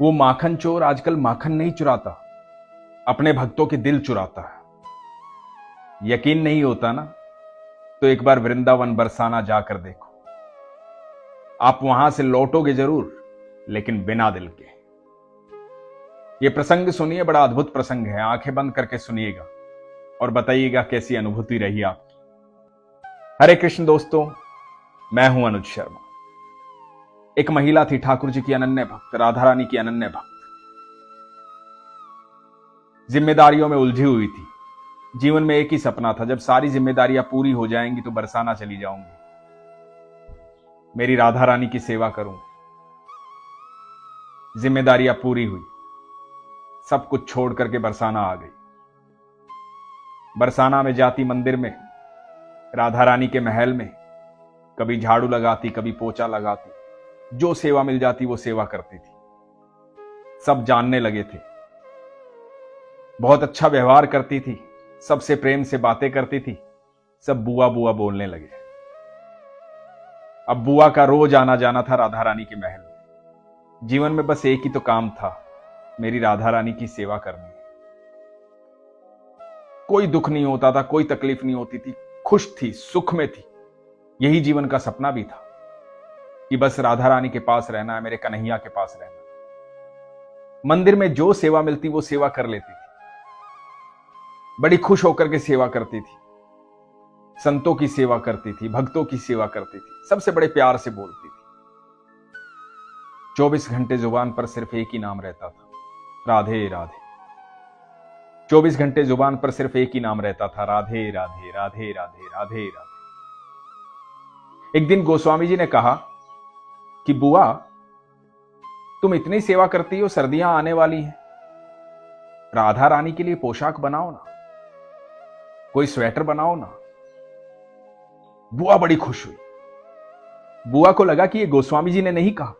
वो माखन चोर आजकल माखन नहीं चुराता, अपने भक्तों के दिल चुराता है। यकीन नहीं होता ना, तो एक बार वृंदावन बरसाना जाकर देखो। आप वहां से लौटोगे जरूर, लेकिन बिना दिल के। ये प्रसंग सुनिए, बड़ा अद्भुत प्रसंग है। आंखें बंद करके सुनिएगा और बताइएगा कैसी अनुभूति रही आपकी। हरे कृष्ण दोस्तों, मैं हूं अनुज शर्मा। एक महिला थी, ठाकुर जी की अनन्य भक्त, राधा रानी की अनन्य भक्त। जिम्मेदारियों में उलझी हुई थी। जीवन में एक ही सपना था, जब सारी जिम्मेदारियां पूरी हो जाएंगी तो बरसाना चली जाऊंगी, मेरी राधा रानी की सेवा करूं। जिम्मेदारियां पूरी हुई, सब कुछ छोड़ करके बरसाना आ गई। बरसाना में जाती मंदिर में, राधा रानी के महल में, कभी झाड़ू लगाती, कभी पोछा लगाती, जो सेवा मिल जाती वो सेवा करती थी। सब जानने लगे थे, बहुत अच्छा व्यवहार करती थी, सबसे प्रेम से बातें करती थी। सब बुआ बुआ बोलने लगे। अब बुआ का रोज आना जाना था राधा रानी के महल में। जीवन में बस एक ही तो काम था, मेरी राधा रानी की सेवा करनी। कोई दुख नहीं होता था, कोई तकलीफ नहीं होती थी, खुश थी, सुख में थी। यही जीवन का सपना भी था कि बस राधा रानी के पास रहना है, मेरे कन्हैया के पास रहना है। मंदिर में जो सेवा मिलती वो सेवा कर लेती थी, बड़ी खुश होकर के सेवा करती थी। संतों की सेवा करती थी, भक्तों की सेवा करती थी, सबसे बड़े प्यार से बोलती थी। 24 घंटे जुबान पर सिर्फ एक ही नाम रहता था, राधे राधे। 24 घंटे जुबान पर सिर्फ एक ही नाम रहता था, राधे राधे राधे राधे राधे राधे। एक दिन गोस्वामी जी ने कहा कि बुआ, तुम इतनी सेवा करती हो, सर्दियां आने वाली हैं, राधा रानी के लिए पोशाक बनाओ ना, कोई स्वेटर बनाओ ना। बुआ बड़ी खुश हुई। बुआ को लगा कि ये गोस्वामी जी ने नहीं कहा,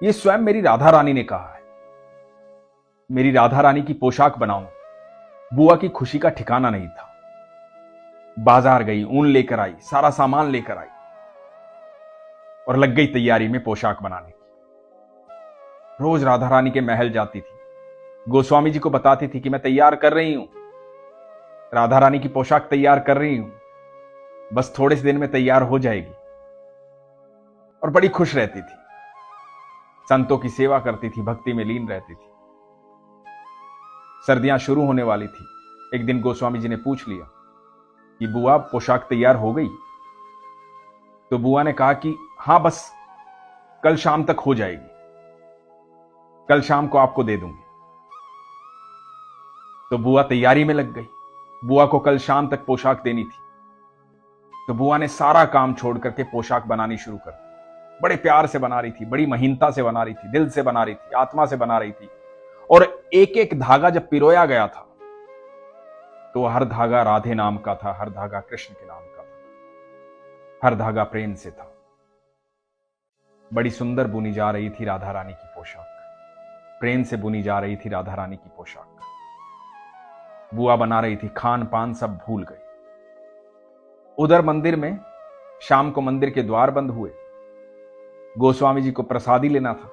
ये स्वयं मेरी राधा रानी ने कहा है, मेरी राधा रानी की पोशाक बनाऊं। बुआ की खुशी का ठिकाना नहीं था। बाजार गई, ऊन लेकर आई, सारा सामान लेकर आई और लग गई तैयारी में पोशाक बनाने की। रोज राधा रानी के महल जाती थी, गोस्वामी जी को बताती थी कि मैं तैयार कर रही हूं, राधा रानी की पोशाक तैयार कर रही हूं, बस थोड़े से दिन में तैयार हो जाएगी। और बड़ी खुश रहती थी, संतों की सेवा करती थी, भक्ति में लीन रहती थी। सर्दियां शुरू होने वाली थी। एक दिन गोस्वामी जी ने पूछ लिया कि बुआ, पोशाक तैयार हो गई? तो बुआ ने कहा कि हां, बस कल शाम तक हो जाएगी, कल शाम को आपको दे दूंगी। तो बुआ तैयारी में लग गई। बुआ को कल शाम तक पोशाक देनी थी, तो बुआ ने सारा काम छोड़ करके पोशाक बनानी शुरू कर दी। बड़े प्यार से बना रही थी, बड़ी महीनता से बना रही थी, दिल से बना रही थी, आत्मा से बना रही थी। और एक एक धागा जब पिरोया गया था, तो हर धागा राधे नाम का था, हर धागा कृष्ण के नाम का था, हर धागा प्रेम से था। बड़ी सुंदर बुनी जा रही थी राधा रानी की पोशाक, प्रेम से बुनी जा रही थी राधा रानी की पोशाक। बुआ बना रही थी, खान पान सब भूल गई। उधर मंदिर में शाम को मंदिर के द्वार बंद हुए। गोस्वामी जी को प्रसादी लेना था,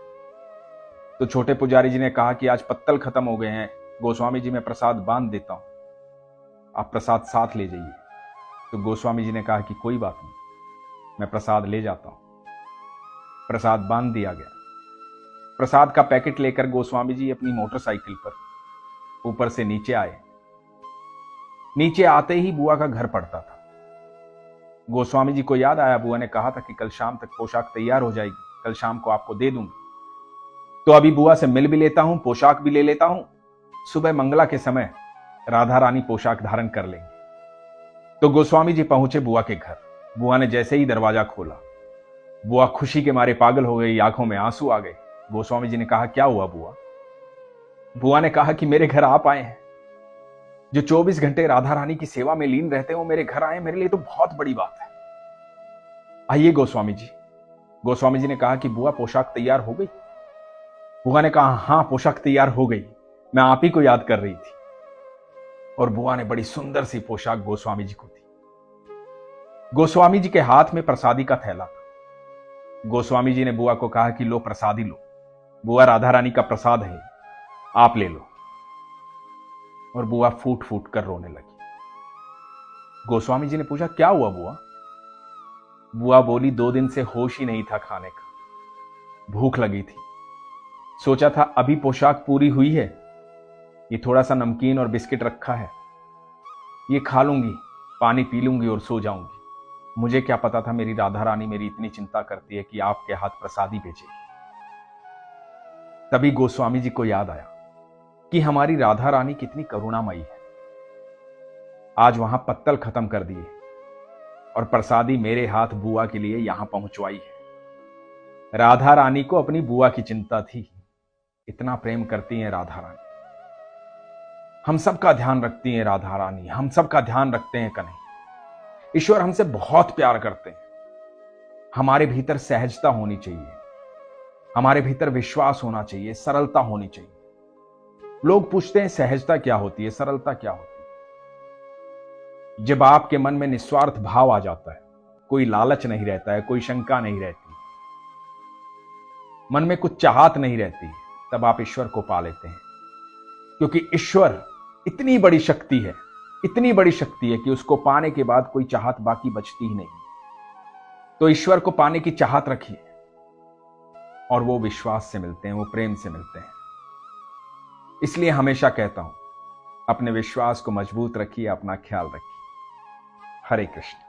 तो छोटे पुजारी जी ने कहा कि आज पत्तल खत्म हो गए हैं, गोस्वामी जी मैं प्रसाद बांध देता हूं, आप प्रसाद साथ ले जाइए। तो गोस्वामी जी ने कहा कि कोई बात नहीं, मैं प्रसाद ले जाता हूं। प्रसाद बांध दिया गया। प्रसाद का पैकेट लेकर गोस्वामी जी अपनी मोटरसाइकिल पर ऊपर से नीचे आए। नीचे आते ही बुआ का घर पड़ता था। गोस्वामी जी को याद आया, बुआ ने कहा था कि कल शाम तक पोशाक तैयार हो जाएगी, कल शाम को आपको दे दूंगी। तो अभी बुआ से मिल भी लेता हूं, पोशाक भी ले लेता हूं, सुबह मंगला के समय राधा रानी पोशाक धारण कर लेंगे। तो गोस्वामी जी पहुंचे बुआ के घर। बुआ ने जैसे ही दरवाजा खोला, बुआ खुशी के मारे पागल हो गई, आंखों में आंसू आ गए। गोस्वामी जी ने कहा, क्या हुआ बुआ? बुआ ने कहा कि मेरे घर आप आए हैं, जो 24 घंटे राधा रानी की सेवा में लीन रहते हैं वो मेरे घर आए, मेरे लिए तो बहुत बड़ी बात है। आइए गोस्वामी जी। गोस्वामी जी ने कहा कि बुआ पोशाक तैयार हो गई? बुआ ने कहा, हां पोशाक तैयार हो गई, मैं आप ही को याद कर रही थी। और बुआ ने बड़ी सुंदर सी पोशाक गोस्वामी जी को दी। गोस्वामी जी के हाथ में प्रसादी का थैला था। गोस्वामी जी ने बुआ को कहा कि लो प्रसादी लो। बुआ राधा रानी का प्रसाद है, आप ले लो। और बुआ फूट फूट कर रोने लगी। गोस्वामी जी ने पूछा, क्या हुआ बुआ? बुआ बोली, 2 दिन से होश ही नहीं था खाने का, भूख लगी थी, सोचा था अभी पोशाक पूरी हुई है, ये थोड़ा सा नमकीन और बिस्किट रखा है, ये खा लूंगी, पानी पी लूंगी और सो जाऊंगी। मुझे क्या पता था मेरी राधा रानी मेरी इतनी चिंता करती है कि आपके हाथ प्रसादी भेजेगी। तभी गोस्वामी जी को याद आया कि हमारी राधा रानी कितनी करुणामयी है। आज वहां पत्तल खत्म कर दिए और प्रसादी मेरे हाथ बुआ के लिए यहां पहुंचवाई है। राधा रानी को अपनी बुआ की चिंता थी, इतना प्रेम करती हैं राधा रानी, हम सबका ध्यान रखती हैं राधा रानी, हम सबका ध्यान रखते हैं कन्हैया। ईश्वर हमसे बहुत प्यार करते हैं। हमारे भीतर सहजता होनी चाहिए, हमारे भीतर विश्वास होना चाहिए, सरलता होनी चाहिए। लोग पूछते हैं सहजता क्या होती है, सरलता क्या होती है? जब आपके मन में निस्वार्थ भाव आ जाता है, कोई लालच नहीं रहता है, कोई शंका नहीं रहती, मन में कुछ चाहत नहीं रहती, तब आप ईश्वर को पा लेते हैं। क्योंकि ईश्वर इतनी बड़ी शक्ति है, इतनी बड़ी शक्ति है कि उसको पाने के बाद कोई चाहत बाकी बचती ही नहीं। तो ईश्वर को पाने की चाहत रखिए और वो विश्वास से मिलते हैं, वो प्रेम से मिलते हैं। इसलिए हमेशा कहता हूं, अपने विश्वास को मजबूत रखिए, अपना ख्याल रखिए। हरे कृष्ण।